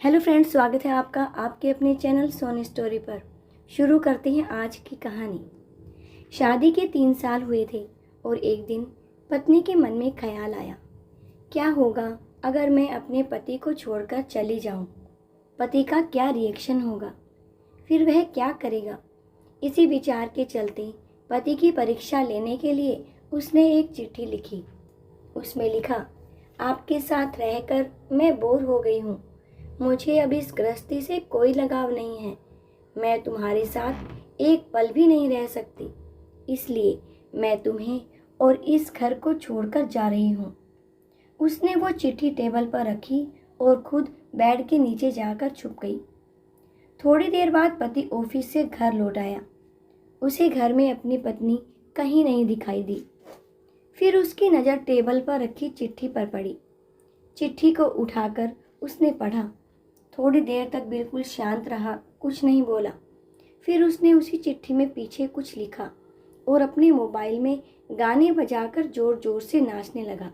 Hello friends, स्वागत है आपका आपके अपने चैनल सोनी स्टोरी पर। शुरू करते हैं आज की कहानी। शादी के 3 साल हुए थे और एक दिन पत्नी के मन में ख्याल आया, क्या होगा अगर मैं अपने पति को छोड़कर चली जाऊं? पति का क्या रिएक्शन होगा? फिर वह क्या करेगा? इसी विचार के चलते पति की परीक्षा लेने के लिए उसने एक चिट्ठी लिखी। उसमें लिखा, आपके साथ रहकर मैं बोर हो गई हूँ। मुझे अब इस गृहस्थी से कोई लगाव नहीं है। मैं तुम्हारे साथ एक पल भी नहीं रह सकती, इसलिए मैं तुम्हें और इस घर को छोड़कर जा रही हूँ। उसने वो चिट्ठी टेबल पर रखी और खुद बेड के नीचे जाकर छुप गई। थोड़ी देर बाद पति ऑफिस से घर लौट आया। उसे घर में अपनी पत्नी कहीं नहीं दिखाई दी। फिर उसकी नज़र टेबल पर रखी चिट्ठी पर पड़ी। चिट्ठी को उठाकर उसने पढ़ा। थोड़ी देर तक बिल्कुल शांत रहा, कुछ नहीं बोला। फिर उसने उसी चिट्ठी में पीछे कुछ लिखा और अपने मोबाइल में गाने बजाकर जोर जोर से नाचने लगा।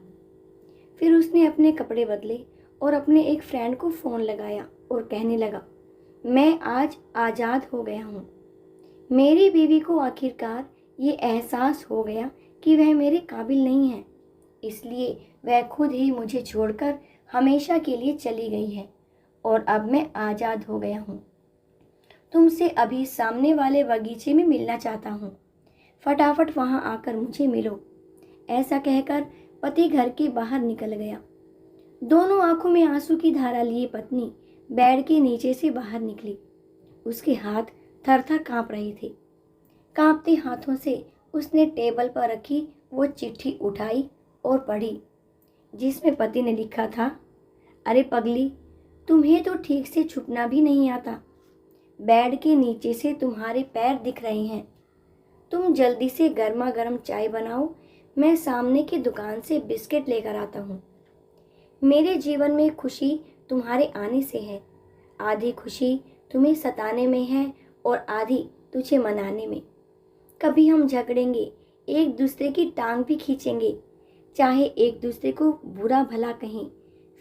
फिर उसने अपने कपड़े बदले और अपने एक फ्रेंड को फ़ोन लगाया और कहने लगा, मैं आज आज़ाद हो गया हूँ। मेरी बीवी को आखिरकार ये एहसास हो गया कि वह मेरे काबिल नहीं है, इसलिए वह खुद ही मुझे छोड़कर हमेशा के लिए चली गई है और अब मैं आज़ाद हो गया हूँ। तुमसे अभी सामने वाले बगीचे में मिलना चाहता हूँ। फटाफट वहाँ आकर मुझे मिलो। ऐसा कहकर पति घर के बाहर निकल गया। दोनों आंखों में आंसू की धारा लिए पत्नी बेड के नीचे से बाहर निकली। उसके हाथ थर-थर काँप रहे थे। काँपते हाथों से उसने टेबल पर रखी वो चिट्ठी उठाई और पढ़ी, जिसमें पति ने लिखा था, अरे पगली, तुम्हें तो ठीक से छुपना भी नहीं आता। बेड के नीचे से तुम्हारे पैर दिख रहे हैं। तुम जल्दी से गर्मा गर्म चाय बनाओ, मैं सामने की दुकान से बिस्किट लेकर आता हूँ। मेरे जीवन में खुशी तुम्हारे आने से है। आधी खुशी तुम्हें सताने में है और आधी तुझे मनाने में। कभी हम झगड़ेंगे, एक दूसरे की टांग भी खींचेंगे, चाहे एक दूसरे को बुरा भला कहें,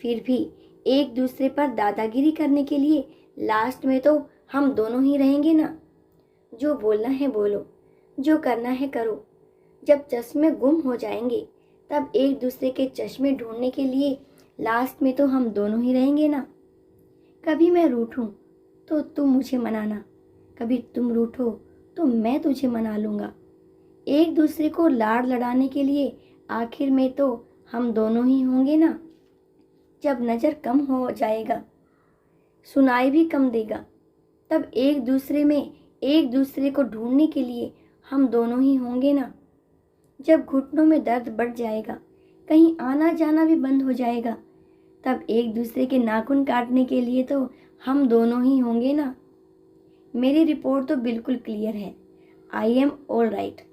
फिर भी एक दूसरे पर दादागिरी करने के लिए लास्ट में तो हम दोनों ही रहेंगे ना। जो बोलना है बोलो, जो करना है करो। जब चश्मे गुम हो जाएंगे तब एक दूसरे के चश्मे ढूंढने के लिए लास्ट में तो हम दोनों ही रहेंगे ना। कभी मैं रूठूं तो तुम मुझे मनाना, कभी तुम रूठो तो मैं तुझे मना लूँगा। एक दूसरे को लाड़ लड़ाने के लिए आखिर में तो हम दोनों ही होंगे ना। जब नज़र कम हो जाएगा, सुनाई भी कम देगा, तब एक दूसरे में एक दूसरे को ढूंढने के लिए हम दोनों ही होंगे ना। जब घुटनों में दर्द बढ़ जाएगा, कहीं आना जाना भी बंद हो जाएगा, तब एक दूसरे के नाखून काटने के लिए तो हम दोनों ही होंगे ना। मेरी रिपोर्ट तो बिल्कुल क्लियर है, आई एम ऑल राइट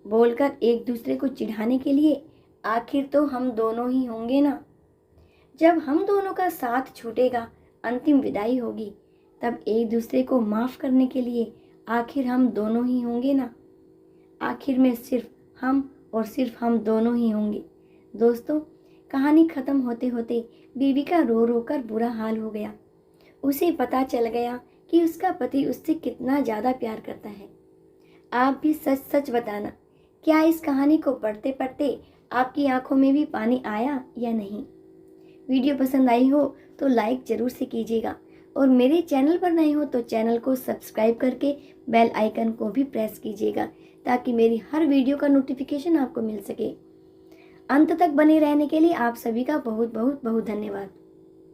बोलकर एक दूसरे को चिढ़ाने के लिए आखिर तो हम दोनों ही होंगे ना। जब हम दोनों का साथ छूटेगा, अंतिम विदाई होगी, तब एक दूसरे को माफ़ करने के लिए आखिर हम दोनों ही होंगे ना। आखिर में सिर्फ हम और सिर्फ हम दोनों ही होंगे। दोस्तों, कहानी ख़त्म होते होते बीवी का रो रो कर बुरा हाल हो गया। उसे पता चल गया कि उसका पति उससे कितना ज़्यादा प्यार करता है। आप भी सच सच बताना, क्या इस कहानी को पढ़ते पढ़ते आपकी आंखों में भी पानी आया या नहीं? वीडियो पसंद आई हो तो लाइक ज़रूर से कीजिएगा और मेरे चैनल पर नए हो तो चैनल को सब्सक्राइब करके बेल आइकन को भी प्रेस कीजिएगा, ताकि मेरी हर वीडियो का नोटिफिकेशन आपको मिल सके। अंत तक बने रहने के लिए आप सभी का बहुत बहुत बहुत धन्यवाद।